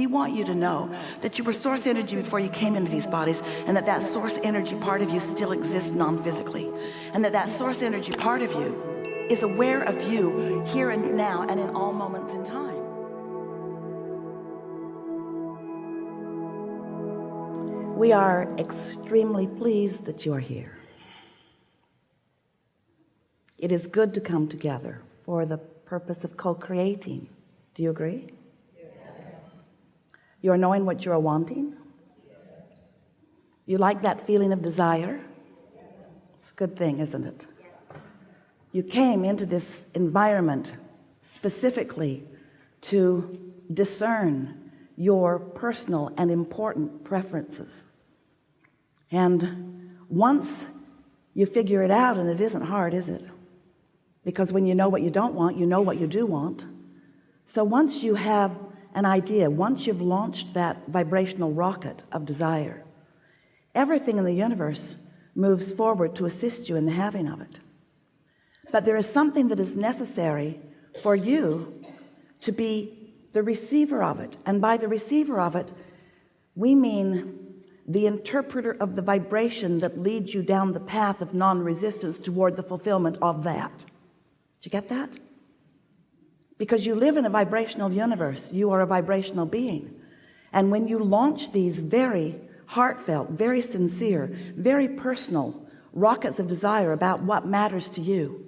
We want you to know that you were source energy before you came into these bodies, and that source energy part of you still exists non-physically, and that source energy part of you is aware of you here and now and in all moments in time. We are extremely pleased that you're here. It is good to come together for the purpose of co-creating. Do you agree? You're knowing what you're wanting. You like that feeling of desire. It's a good thing, isn't it? You came into this environment specifically to discern your personal and important preferences, and once you figure it out, and it isn't hard, is it? Because when you know what you don't want, you know what you do want. So once you have an idea, once you've launched that vibrational rocket of desire, everything in the universe moves forward to assist you in the having of it. But there is something that is necessary for you to be the receiver of it, and by the receiver of it we mean the interpreter of the vibration that leads you down the path of non-resistance toward the fulfillment of that. Did you get that? Because you live in a vibrational universe, you are a vibrational being, and when you launch these very heartfelt, very sincere, very personal rockets of desire about what matters to you,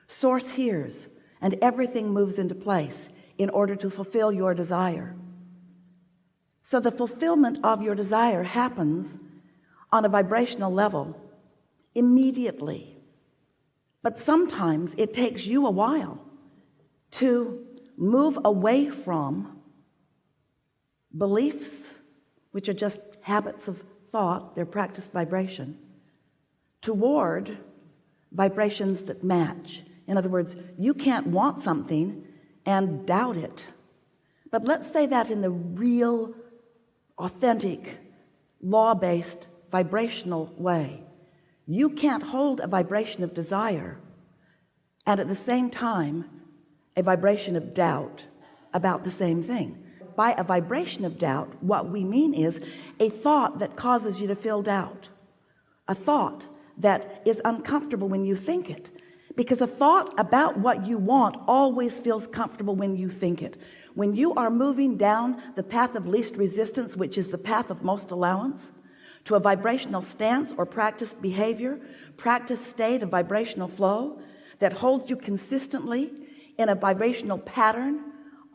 source hears and everything moves into place in order to fulfill your desire. So the fulfillment of your desire happens on a vibrational level immediately, but sometimes it takes you a while to move away from beliefs, which are just habits of thought, they're practiced vibration, toward vibrations that match. In other words, you can't want something and doubt it. But let's say that in the real, authentic, law-based, vibrational way. You can't hold a vibration of desire and at the same time a vibration of doubt about the same thing. By a vibration of doubt, what we mean is a thought that causes you to feel doubt, a thought that is uncomfortable when you think it, because a thought about what you want always feels comfortable when you think it. When you are moving down the path of least resistance, which is the path of most allowance, to a vibrational stance or practiced behavior, practiced state of vibrational flow that holds you consistently in a vibrational pattern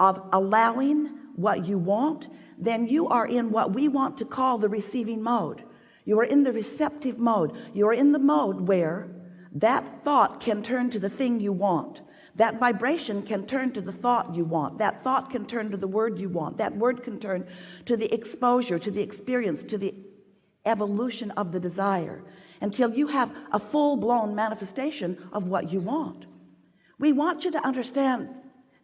of allowing what you want, then you are in what we want to call the receiving mode. You are in the receptive mode. You are in the mode where that thought can turn to the thing you want. That vibration can turn to the thought you want. That thought can turn to the word you want. That word can turn to the exposure, to the experience, to the evolution of the desire, until you have a full-blown manifestation of what you want. We want you to understand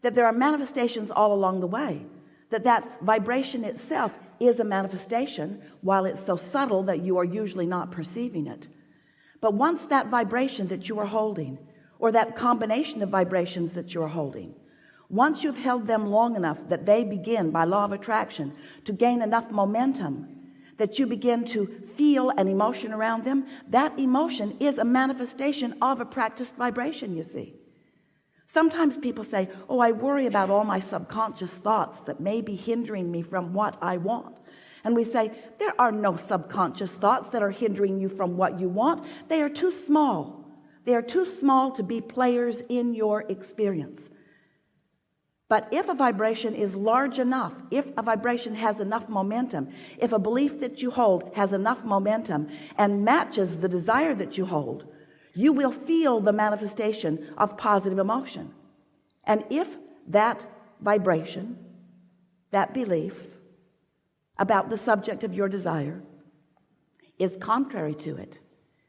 that there are manifestations all along the way, that vibration itself is a manifestation, while it's so subtle that you are usually not perceiving it. But once that vibration that you are holding, or that combination of vibrations that you are holding, once you've held them long enough that they begin by law of attraction to gain enough momentum that you begin to feel an emotion around them, that emotion is a manifestation of a practiced vibration, you see. Sometimes people say, oh, I worry about all my subconscious thoughts that may be hindering me from what I want. And we say, there are no subconscious thoughts that are hindering you from what you want. They are too small. They are too small to be players in your experience. But if a vibration is large enough, if a vibration has enough momentum, if a belief that you hold has enough momentum and matches the desire that you hold, you will feel the manifestation of positive emotion. And if that vibration, that belief about the subject of your desire is contrary to it,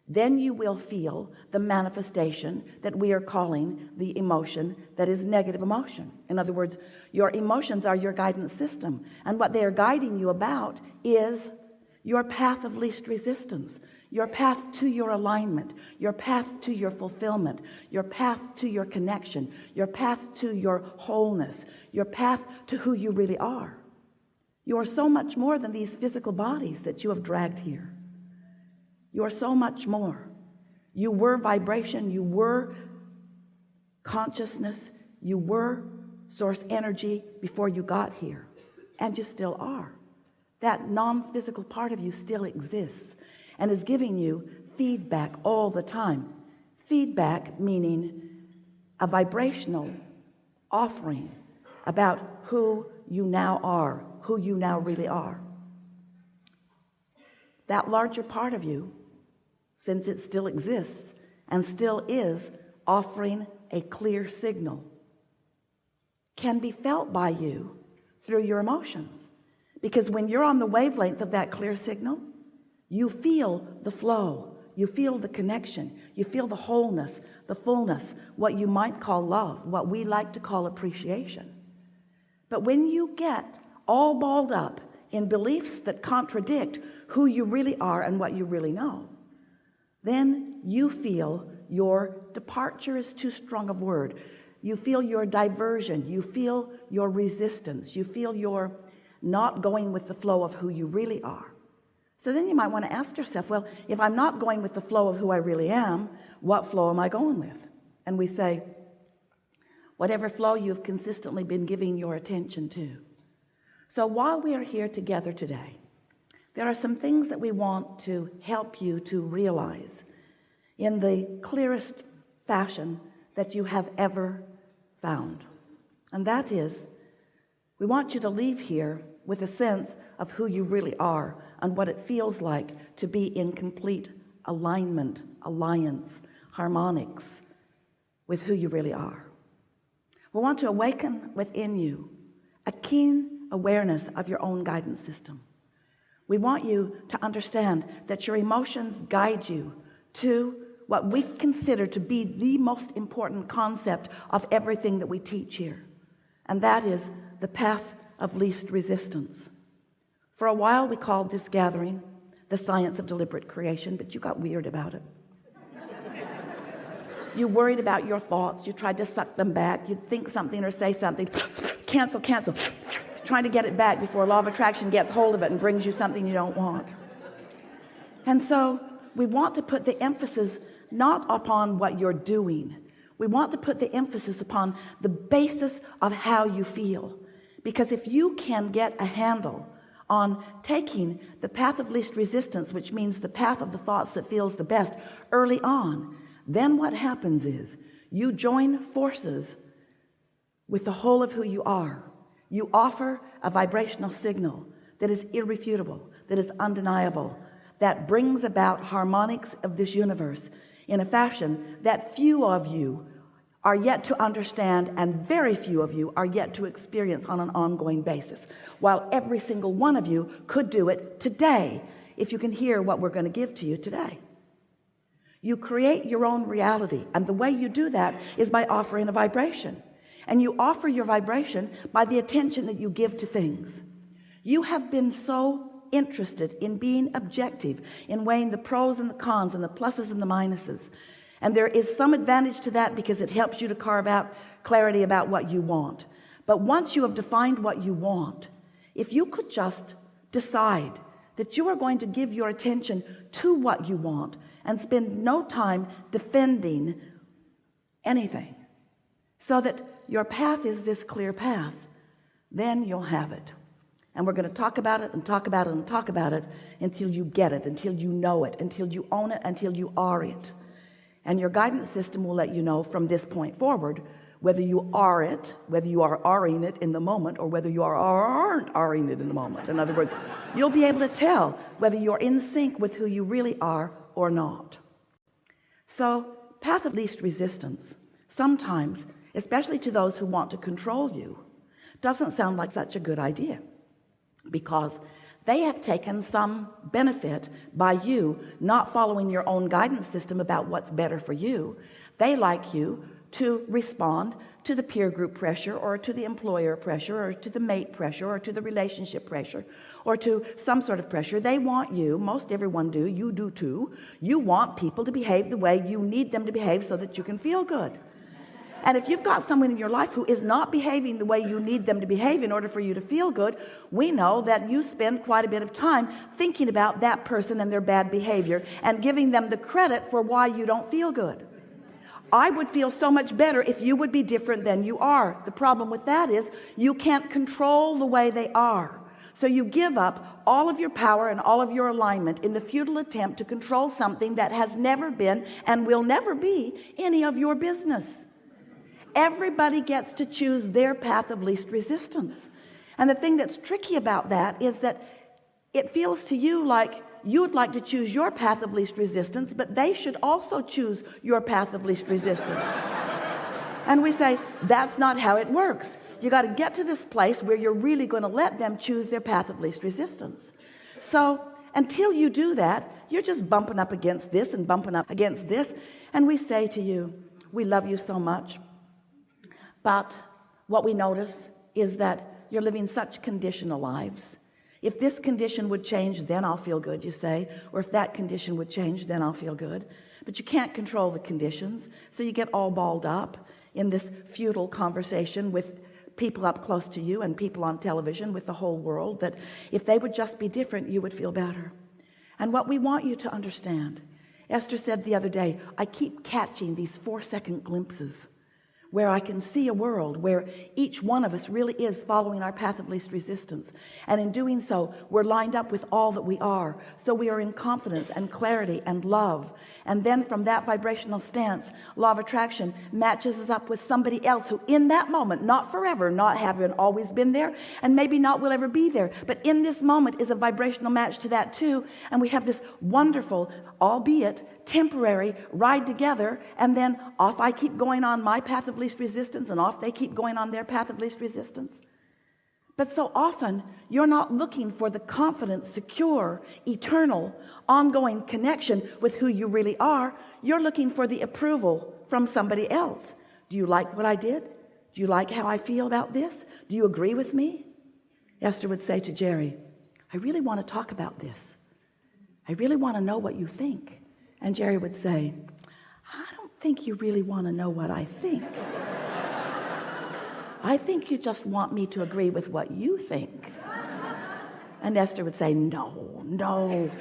then you will feel the manifestation that we are calling the emotion that is negative emotion. In other words, your emotions are your guidance system, and what they are guiding you about is your path of least resistance, your path to your alignment, your path to your fulfillment, your path to your connection, your path to your wholeness, your path to who you really are. You are so much more than these physical bodies that you have dragged here. You are so much more. You were vibration, you were consciousness, you were source energy before you got here, and you still are. That non-physical part of you still exists and is giving you feedback all the time. Feedback meaning a vibrational offering about who you now are, who you now really are. That larger part of you, since it still exists and still is offering a clear signal, can be felt by you through your emotions, because when you're on the wavelength of that clear signal, you feel the flow, you feel the connection, you feel the wholeness, the fullness, what you might call love, what we like to call appreciation. But when you get all balled up in beliefs that contradict who you really are and what you really know, then you feel your departure is too strong a word. You feel your diversion, you feel your resistance, you feel your not going with the flow of who you really are. So then you might want to ask yourself, well, if I'm not going with the flow of who I really am, what flow am I going with? And we say, whatever flow you've consistently been giving your attention to. So while we are here together today, there are some things that we want to help you to realize in the clearest fashion that you have ever found. And that is, we want you to leave here with a sense of who you really are and what it feels like to be in complete alignment, alliance, harmonics with who you really are. We want to awaken within you a keen awareness of your own guidance system. We want you to understand that your emotions guide you to what we consider to be the most important concept of everything that we teach here, and that is the path of least resistance. For a while we called this gathering the science of deliberate creation, but you got weird about it. You worried about your thoughts, you tried to suck them back, you'd think something or say something, cancel, trying to get it back before law of attraction gets hold of it and brings you something you don't want. And so we want to put the emphasis not upon what you're doing. We want to put the emphasis upon the basis of how you feel. Because if you can get a handle on taking the path of least resistance, which means the path of the thoughts that feels the best early on, then what happens is you join forces with the whole of who you are. You offer a vibrational signal that is irrefutable, that is undeniable, that brings about harmonics of this universe in a fashion that few of you are yet to understand and very few of you are yet to experience on an ongoing basis, while every single one of you could do it today if you can hear what we're going to give to you today. You create your own reality, and the way you do that is by offering a vibration. And you offer your vibration by the attention that you give to things. You have been so interested in being objective, in weighing the pros and the cons and the pluses and the minuses. And there is some advantage to that because it helps you to carve out clarity about what you want. But once you have defined what you want, if you could just decide that you are going to give your attention to what you want and spend no time defending anything, so that your path is this clear path, then you'll have it. And we're going to talk about it and talk about it and talk about it until you get it, until you know it, until you own it, until you are it. And your guidance system will let you know from this point forward whether you are it, whether you are are-ing it in the moment, or whether you aren't are-ing it in the moment. In other words, you'll be able to tell whether you're in sync with who you really are or not. So, path of least resistance, sometimes, especially to those who want to control you, doesn't sound like such a good idea, because they have taken some benefit by you not following your own guidance system about what's better for you. They like you to respond to the peer group pressure, or to the employer pressure, or to the mate pressure, or to the relationship pressure, or to some sort of pressure. They want you, most everyone do, you do too, you want people to behave the way you need them to behave so that you can feel good. And if you've got someone in your life who is not behaving the way you need them to behave in order for you to feel good, we know that you spend quite a bit of time thinking about that person and their bad behavior and giving them the credit for why you don't feel good. I would feel so much better if you would be different than you are. The problem with that is you can't control the way they are. So you give up all of your power and all of your alignment in the futile attempt to control something that has never been and will never be any of your business. Everybody gets to choose their path of least resistance. And the thing that's tricky about that is that it feels to you like you would like to choose your path of least resistance, but they should also choose your path of least resistance. And we say, that's not how it works. You got to get to this place where you're really going to let them choose their path of least resistance. So until you do that, you're just bumping up against this and bumping up against this. And we say to you, we love you so much. But what we notice is that you're living such conditional lives. If this condition would change, then I'll feel good, you say. Or if that condition would change, then I'll feel good. But you can't control the conditions. So you get all balled up in this futile conversation with people up close to you and people on television, with the whole world, that if they would just be different, you would feel better. And what we want you to understand, Esther said the other day, I keep catching these 4-second glimpses where I can see a world where each one of us really is following our path of least resistance. And in doing so, we're lined up with all that we are. So we are in confidence and clarity and love. And then from that vibrational stance, law of attraction matches us up with somebody else who in that moment, not forever, not having always been there, and maybe not will ever be there, but in this moment is a vibrational match to that too. And we have this wonderful, albeit temporary, ride together. And then off I keep going on my path of least resistance, and off they keep going on their path of least resistance. But so often you're not looking for the confident, secure, eternal, ongoing connection with who you really are. You're looking for the approval from somebody else. Do you like what I did? Do you like how I feel about this? Do you agree with me? Esther would say to Jerry, I really want to talk about this. I really want to know what you think. And Jerry would say, I don't think you really want to know what I think. I think you just want me to agree with what you think. And Esther would say, no,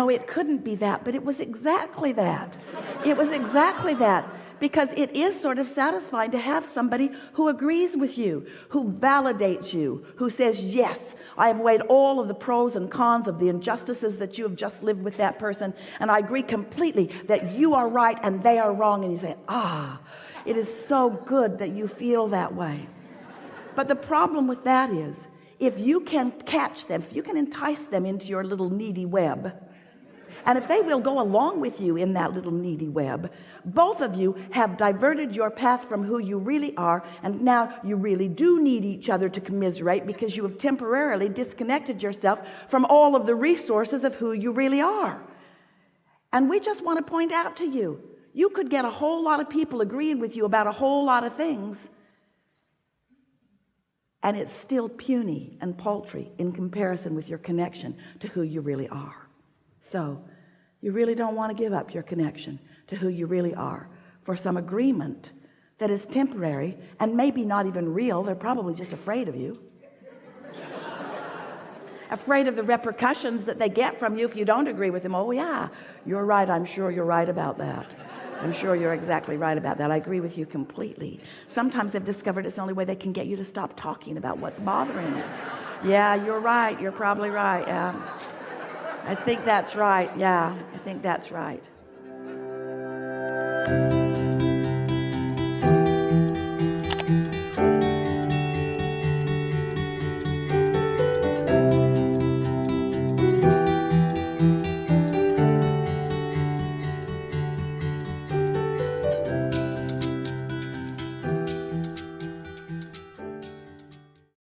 it couldn't be that. But it was exactly that. It was exactly that. Because it is sort of satisfying to have somebody who agrees with you, who validates you, who says, yes, I have weighed all of the pros and cons of the injustices that you have just lived with that person, and I agree completely that you are right and they are wrong. And you say, it is so good that you feel that way. But the problem with that is, if you can catch them, if you can entice them into your little needy web, and if they will go along with you in that little needy web, both of you have diverted your path from who you really are, and now you really do need each other to commiserate because you have temporarily disconnected yourself from all of the resources of who you really are. And we just want to point out to you, you could get a whole lot of people agreeing with you about a whole lot of things, and it's still puny and paltry in comparison with your connection to who you really are. So you really don't want to give up your connection to who you really are for some agreement that is temporary and maybe not even real. They're probably just afraid of you. Afraid of the repercussions that they get from you if you don't agree with them. Oh yeah, you're right. I'm sure you're right about that. I'm sure you're exactly right about that. I agree with you completely. Sometimes they've discovered it's the only way they can get you to stop talking about what's bothering you. Yeah, you're right. You're probably right. Yeah. I think that's right. Yeah, I think that's right.